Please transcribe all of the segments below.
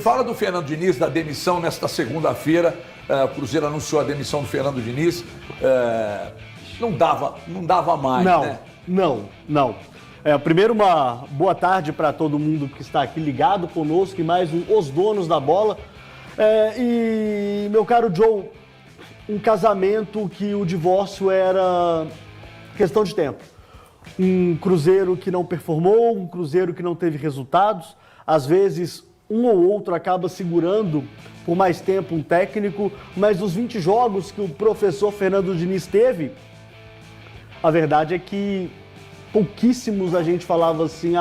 Fala do Fernando Diniz, da demissão nesta segunda-feira. O Cruzeiro anunciou a demissão do Fernando Diniz. Não dava mais, né? Não. Primeiro, uma boa tarde para todo mundo que está aqui ligado conosco e mais Os Donos da Bola. E, meu caro Joe, um casamento que o divórcio era questão de tempo. Um Cruzeiro que não performou, um Cruzeiro que não teve resultados. Às vezes, um ou outro acaba segurando por mais tempo um técnico, mas dos 20 jogos que o professor Fernando Diniz teve, a verdade é que pouquíssimos a gente falava assim,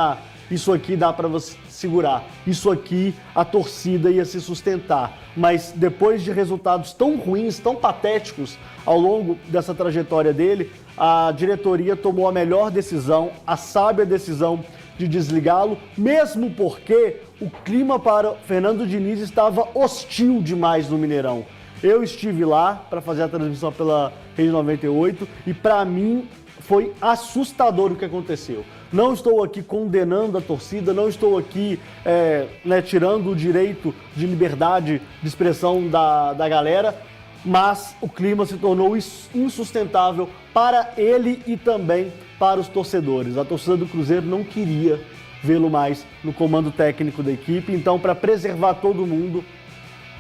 isso aqui dá para você segurar, isso aqui a torcida ia se sustentar. Mas depois de resultados tão ruins, tão patéticos ao longo dessa trajetória dele, a diretoria tomou a melhor decisão, a sábia decisão de desligá-lo, mesmo porque o clima para Fernando Diniz estava hostil demais no Mineirão. Eu estive lá para fazer a transmissão pela Rede 98 e para mim foi assustador o que aconteceu. Não estou aqui condenando a torcida, não estou aqui tirando o direito de liberdade de expressão da galera, mas o clima se tornou insustentável para ele e também para os torcedores. A torcida do Cruzeiro não queria vê-lo mais no comando técnico da equipe, então, para preservar todo mundo,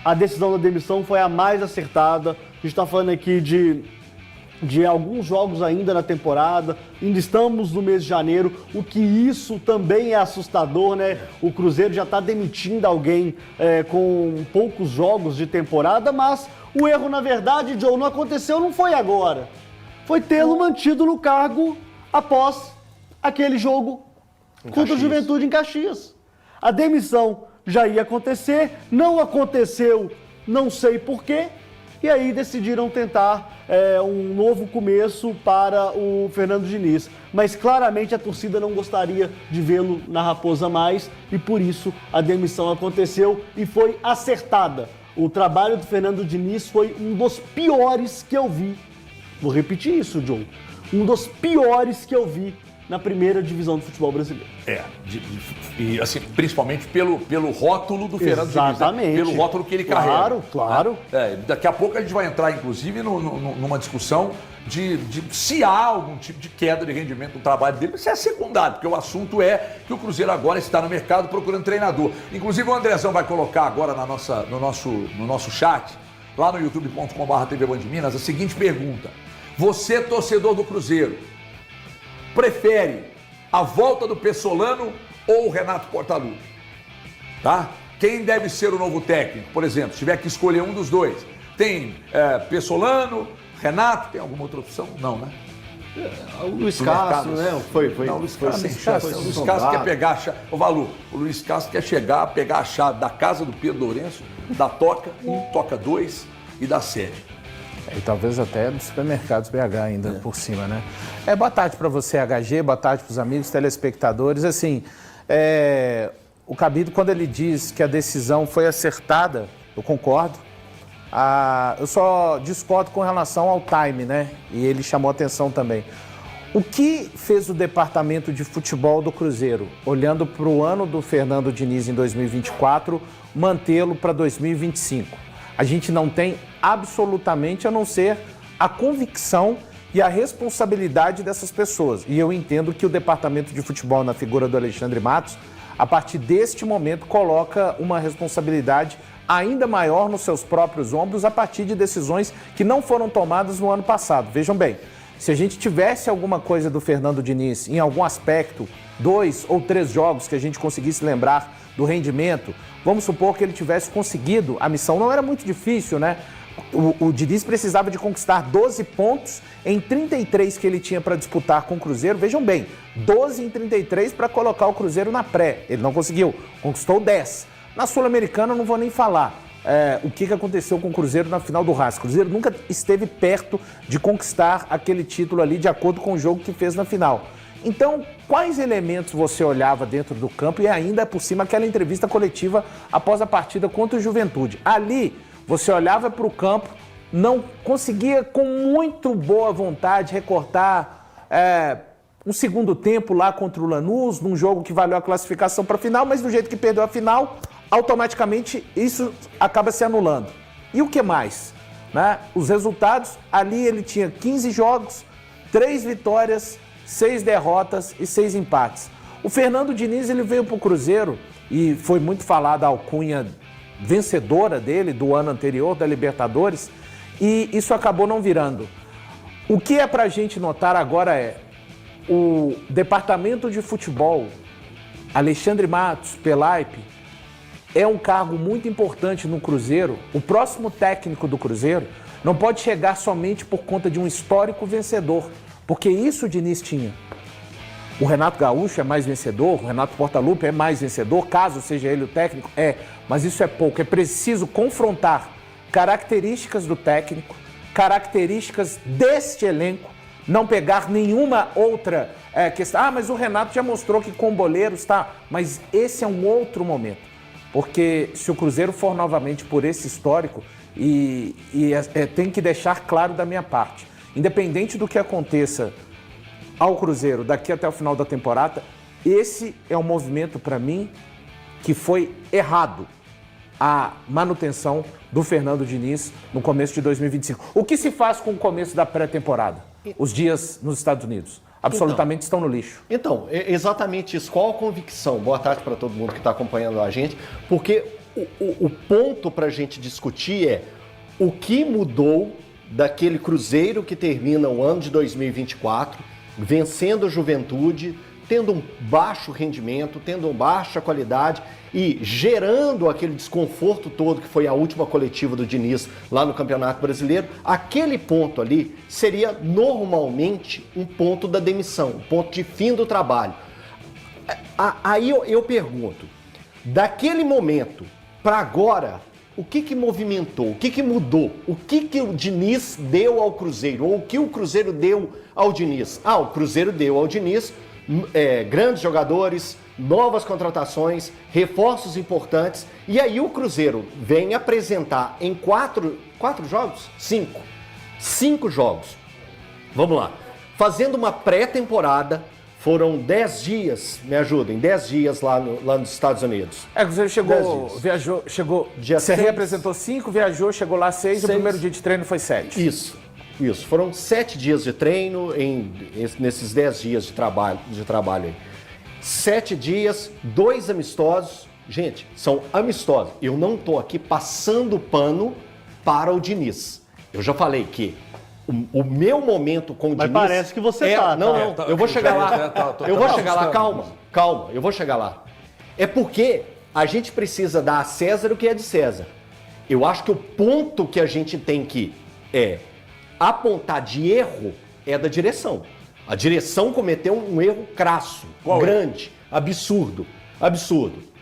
a decisão da demissão foi a mais acertada. A gente está falando aqui de alguns jogos ainda na temporada, ainda estamos no mês de janeiro, o que isso também é assustador, né? O Cruzeiro já está demitindo alguém com poucos jogos de temporada, mas o erro, na verdade, Joe, não aconteceu, não foi agora. Foi tê-lo mantido no cargo após aquele jogo contra o Juventude em Caxias. A demissão já ia acontecer, não aconteceu, não sei porquê, e aí decidiram tentar um novo começo para o Fernando Diniz. Mas claramente a torcida não gostaria de vê-lo na Raposa mais e por isso a demissão aconteceu e foi acertada. O trabalho do Fernando Diniz foi um dos piores que eu vi. Vou repetir isso, John. Um dos piores que eu vi na primeira divisão do futebol brasileiro. E assim, principalmente pelo rótulo do Fernando Diniz. Exatamente. Pelo rótulo que ele carrega. Claro. Daqui a pouco a gente vai entrar, inclusive, numa discussão de se há algum tipo de queda de rendimento no trabalho dele. Isso é secundário, porque o assunto é que o Cruzeiro agora está no mercado procurando treinador. Inclusive o Andrezão vai colocar agora no nosso chat, lá no youtube.com/TV Band Minas, a seguinte pergunta. Você, torcedor do Cruzeiro, prefere a volta do Pessolano ou o Renato Portaluppi? Tá? Quem deve ser o novo técnico? Por exemplo, se tiver que escolher um dos dois. Tem Pessolano, Renato, tem alguma outra opção? Não, né? O Luiz Castro, né? Não, o Luiz Castro sem chance. O Luiz Castro quer pegar a chave. Ô, Valu, o Luiz Castro quer chegar, pegar a chave da casa do Pedro Lourenço, da Toca 1, Toca 2 e da sede. E talvez até dos supermercados BH ainda por cima, né? Boa tarde para você, HG, boa tarde para os amigos telespectadores. Assim, o Cabido, quando ele diz que a decisão foi acertada, eu concordo. Eu só discordo com relação ao time, né? E ele chamou atenção também. O que fez o departamento de futebol do Cruzeiro, olhando para o ano do Fernando Diniz em 2024, mantê-lo para 2025? A gente não tem absolutamente a não ser a convicção e a responsabilidade dessas pessoas. E eu entendo que o departamento de futebol, na figura do Alexandre Matos, a partir deste momento coloca uma responsabilidade ainda maior nos seus próprios ombros a partir de decisões que não foram tomadas no ano passado. Vejam bem, se a gente tivesse alguma coisa do Fernando Diniz em algum aspecto, 2 ou 3 jogos que a gente conseguisse lembrar do rendimento, vamos supor que ele tivesse conseguido, a missão não era muito difícil, né? O Diniz precisava de conquistar 12 pontos em 33 que ele tinha para disputar com o Cruzeiro. Vejam bem, 12 em 33 para colocar o Cruzeiro na pré. Ele não conseguiu, conquistou 10. Na Sul-Americana eu não vou nem falar o que aconteceu com o Cruzeiro na final do Racing. O Cruzeiro nunca esteve perto de conquistar aquele título ali de acordo com o jogo que fez na final. Então, quais elementos você olhava dentro do campo e ainda por cima aquela entrevista coletiva após a partida contra o Juventude? Ali, você olhava para o campo, não conseguia com muito boa vontade recortar um segundo tempo lá contra o Lanús, num jogo que valeu a classificação para a final, mas do jeito que perdeu a final, automaticamente isso acaba se anulando. E o que mais? Né? Os resultados, ali ele tinha 15 jogos, 3 vitórias, 6 derrotas e 6 empates. O Fernando Diniz, ele veio para o Cruzeiro e foi muito falada a alcunha vencedora dele do ano anterior, da Libertadores, e isso acabou não virando. O que é para a gente notar agora é o departamento de futebol, Alexandre Matos, Pelaipe, é um cargo muito importante no Cruzeiro. O próximo técnico do Cruzeiro não pode chegar somente por conta de um histórico vencedor, porque isso o Diniz tinha. O Renato Gaúcho é mais vencedor, o Renato Portaluppi é mais vencedor, caso seja ele o técnico, mas isso é pouco. É preciso confrontar características do técnico, características deste elenco, não pegar nenhuma outra questão. Mas o Renato já mostrou que com boleiros está. Mas esse é um outro momento. Porque se o Cruzeiro for novamente por esse histórico, tem que deixar claro da minha parte, independente do que aconteça ao Cruzeiro daqui até o final da temporada, esse é um movimento para mim que foi errado, a manutenção do Fernando Diniz no começo de 2025. O que se faz com o começo da pré-temporada? Os dias nos Estados Unidos absolutamente estão no lixo. Então, é exatamente isso. Qual a convicção? Boa tarde para todo mundo que está acompanhando a gente, porque o ponto para a gente discutir é o que mudou daquele Cruzeiro que termina o ano de 2024, vencendo a Juventude, tendo um baixo rendimento, tendo uma baixa qualidade e gerando aquele desconforto todo que foi a última coletiva do Diniz lá no Campeonato Brasileiro. Aquele ponto ali seria normalmente um ponto da demissão, um ponto de fim do trabalho. Aí eu pergunto, daquele momento para agora, o que movimentou, o que mudou, o que o Diniz deu ao Cruzeiro, ou o que o Cruzeiro deu ao Diniz? O Cruzeiro deu ao Diniz grandes jogadores, novas contratações, reforços importantes, e aí o Cruzeiro vem apresentar em quatro jogos? Cinco jogos. Vamos lá. Fazendo uma pré-temporada, foram 10 dias, me ajudem, 10 dias lá nos Estados Unidos. O Cruzeiro chegou, Dia você 6. representou 5, viajou, chegou lá 6, e o primeiro dia de treino foi 7. Isso. Foram 7 dias de treino nesses 10 dias de trabalho aí. 7 dias, 2 amistosos. Gente, são amistosos. Eu não estou aqui passando pano para o Diniz. Eu já falei que o meu momento com o Diniz... Mas parece que você tá. Não, eu vou chegar lá. Eu vou chegar lá, calma, eu vou chegar lá. É porque a gente precisa dar a César o que é de César. Eu acho que o ponto que a gente tem que apontar de erro é da direção. A direção cometeu um erro crasso, grande, absurdo.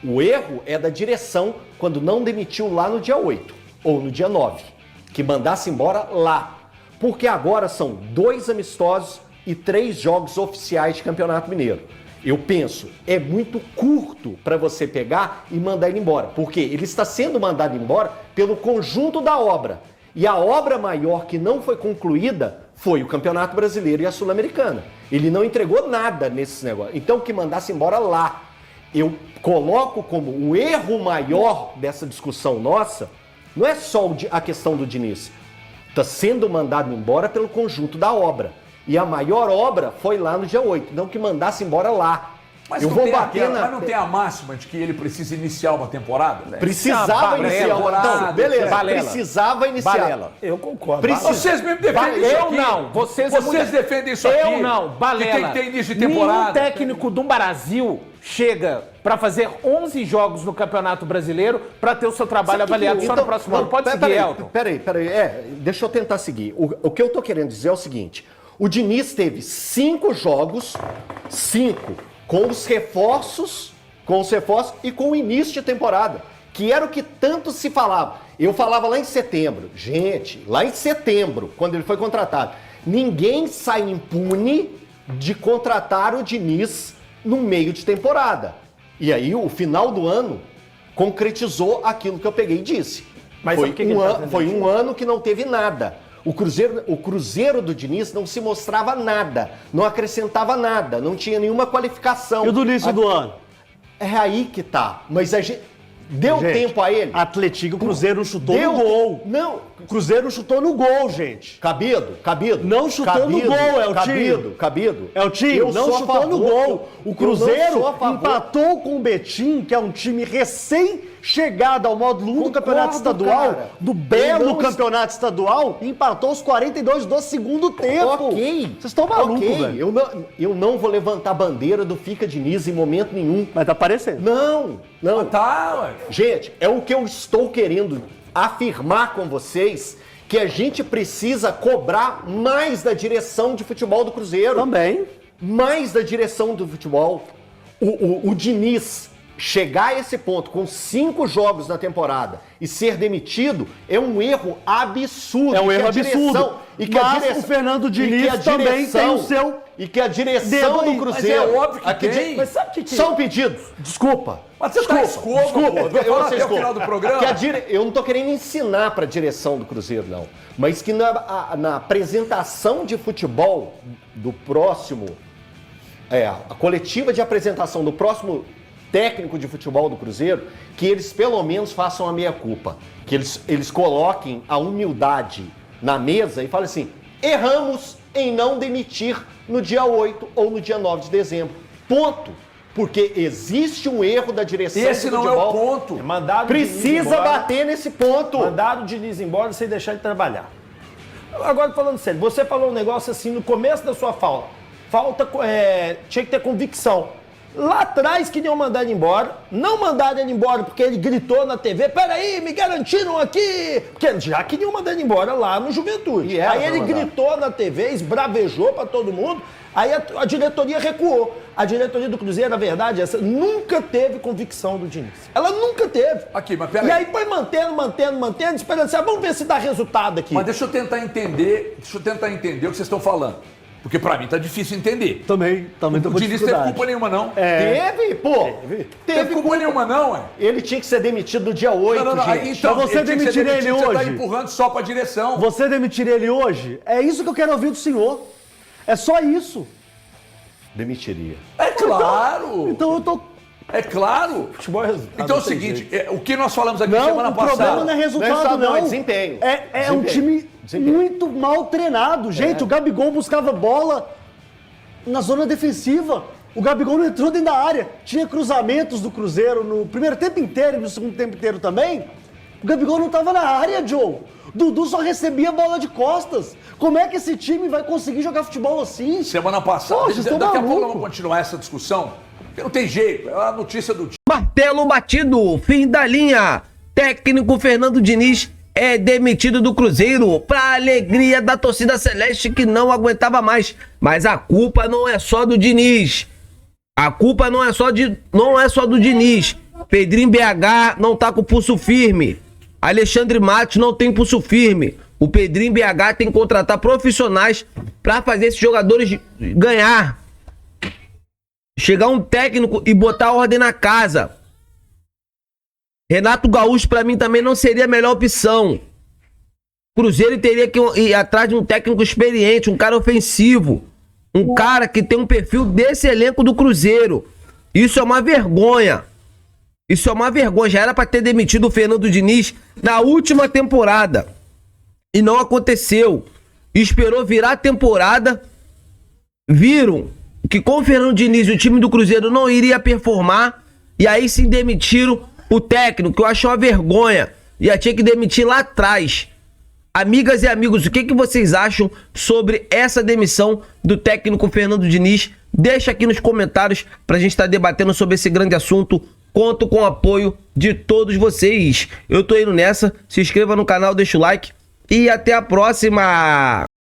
O erro é da direção quando não demitiu lá no dia 8 ou no dia 9, que mandasse embora lá. Porque agora são 2 amistosos e 3 jogos oficiais de Campeonato Mineiro. Eu penso, é muito curto para você pegar e mandar ele embora. Porque ele está sendo mandado embora pelo conjunto da obra. E a obra maior que não foi concluída foi o Campeonato Brasileiro e a Sul-Americana. Ele não entregou nada nesses negócios. Então, que mandasse embora lá. Eu coloco como o erro maior dessa discussão nossa, não é só a questão do Diniz. Está sendo mandado embora pelo conjunto da obra. E a maior obra foi lá no dia 8. Não que mandasse embora lá. Mas não tem a máxima de que ele precisa iniciar uma temporada? Precisava iniciar uma temporada. Beleza, Balela. Precisava iniciar. Balela. Eu concordo. Vocês mesmo defendem isso aqui. Eu não. Vocês defendem isso aqui. Eu não. Balela. Que tem que ter início de temporada. Nenhum técnico do Brasil chega para fazer 11 jogos no Campeonato Brasileiro para ter o seu trabalho avaliado só no próximo ano. Pode seguir, Elton. Peraí. Deixa eu tentar seguir. O que eu tô querendo dizer é o seguinte. O Diniz teve 5 jogos, 5, com os reforços e com o início de temporada, que era o que tanto se falava. Eu falava lá em setembro. Gente, lá em setembro, quando ele foi contratado, ninguém sai impune de contratar o Diniz no meio de temporada. E aí, o final do ano concretizou aquilo que eu peguei e disse. Mas foi um ano que não teve nada. O Cruzeiro do Diniz não se mostrava nada, não acrescentava nada, não tinha nenhuma qualificação. E o do início do ano? É aí que tá. Mas a gente... Deu tempo a ele? Atlético, o Cruzeiro chutou no gol. Não. O Cruzeiro chutou no gol, gente. Cabido. Não chutou no gol, é o time. Cabido. É o time, não chutou no gol. O Cruzeiro empatou com o Betim, que é um time recém-chegado ao módulo 1 do campeonato estadual, cara. do belo campeonato estadual, e empatou os 42 do segundo tempo. Ok. Vocês estão malucos, velho. Eu não vou levantar a bandeira do Fica Diniz em momento nenhum. Mas tá aparecendo. Não. Tá, ué. Gente, é o que eu estou querendo afirmar com vocês, que a gente precisa cobrar mais da direção de futebol do Cruzeiro. Também. Mais da direção do futebol. O Diniz chegar a esse ponto com 5 jogos na temporada e ser demitido é um erro absurdo. É um erro absurdo. E que Mas o Fernando Diniz também tem o seu... E que a direção do Cruzeiro... Mas é óbvio que tem. Mas sabe o que Só um pedido. Desculpa. Mas você tá escova, desculpa. pô. Eu até o final do programa. Eu não tô querendo ensinar pra direção do Cruzeiro, não. Mas que na apresentação de futebol do próximo... a coletiva de apresentação do próximo técnico de futebol do Cruzeiro, que eles pelo menos façam a meia-culpa. Que eles coloquem a humildade na mesa e falem assim, erramos em não demitir no dia 8 ou no dia 9 de dezembro. Ponto. Porque existe um erro da direção do Esse não futebol. é o ponto. Precisa bater nesse ponto. Mandaram o Diniz embora sem deixar ele trabalhar. Agora, falando sério, você falou um negócio assim no começo da sua fala. Tinha que ter convicção. Lá atrás queriam mandar ele embora, não mandaram ele embora porque ele gritou na TV, peraí, me garantiram aqui, porque já queriam mandar ele embora lá no Juventude. Aí ele gritou na TV, esbravejou pra todo mundo, aí a diretoria recuou. A diretoria do Cruzeiro, na verdade, essa nunca teve convicção do Diniz. Ela nunca teve. Aqui, mas peraí. E aí foi mantendo, esperando assim, vamos ver se dá resultado aqui. Mas deixa eu tentar entender o que vocês estão falando. Porque pra mim tá difícil entender. Também tô com O Diniz teve dificuldade. culpa nenhuma, não. Teve, pô. Teve culpa nenhuma, não, ué. Ele tinha que ser demitido no dia 8, Não. gente. Então, Mas você ele tinha que ser demitiria ele demitido, Você tá hoje? empurrando só pra direção. Você demitiria ele hoje? É isso que eu quero ouvir do senhor. É só isso. Demitiria. É claro. Então eu tô... É claro. Futebol é resultado, Então é o não tem seguinte, jeito. o que nós falamos aqui Não, semana o problema passada... não é resultado, não. É desempenho. É um time muito mal treinado. Gente, o Gabigol buscava bola na zona defensiva. O Gabigol não entrou dentro da área. Tinha cruzamentos do Cruzeiro no primeiro tempo inteiro e no segundo tempo inteiro também. O Gabigol não estava na área, Joe. Dudu só recebia bola de costas. Como é que esse time vai conseguir jogar futebol assim? Semana passada, Poxa, vocês daqui estão a pouco malucos. vamos continuar essa discussão, porque não tem jeito, é a notícia do dia. Martelo batido, fim da linha. Técnico Fernando Diniz é demitido do Cruzeiro para alegria da torcida celeste que não aguentava mais. Mas a culpa não é só do Diniz. A culpa não é só do Diniz. Pedrinho BH não tá com o pulso firme. Alexandre Matos não tem pulso firme. O Pedrinho BH tem que contratar profissionais para fazer esses jogadores ganhar. Chegar um técnico e botar ordem na casa. Renato Gaúcho, pra mim, também não seria a melhor opção. Cruzeiro teria que ir atrás de um técnico experiente, um cara ofensivo. Um cara que tem um perfil desse elenco do Cruzeiro. Isso é uma vergonha. Isso é uma vergonha. Já era pra ter demitido o Fernando Diniz na última temporada. E não aconteceu. Esperou virar a temporada. Viram que com o Fernando Diniz o time do Cruzeiro não iria performar. E aí sim demitiram o técnico, que eu acho uma vergonha. Já tinha que demitir lá atrás. Amigas e amigos, o que vocês acham sobre essa demissão do técnico Fernando Diniz? Deixa aqui nos comentários pra gente estar debatendo sobre esse grande assunto. Conto com o apoio de todos vocês. Eu tô indo nessa. Se inscreva no canal, deixa o like e até a próxima!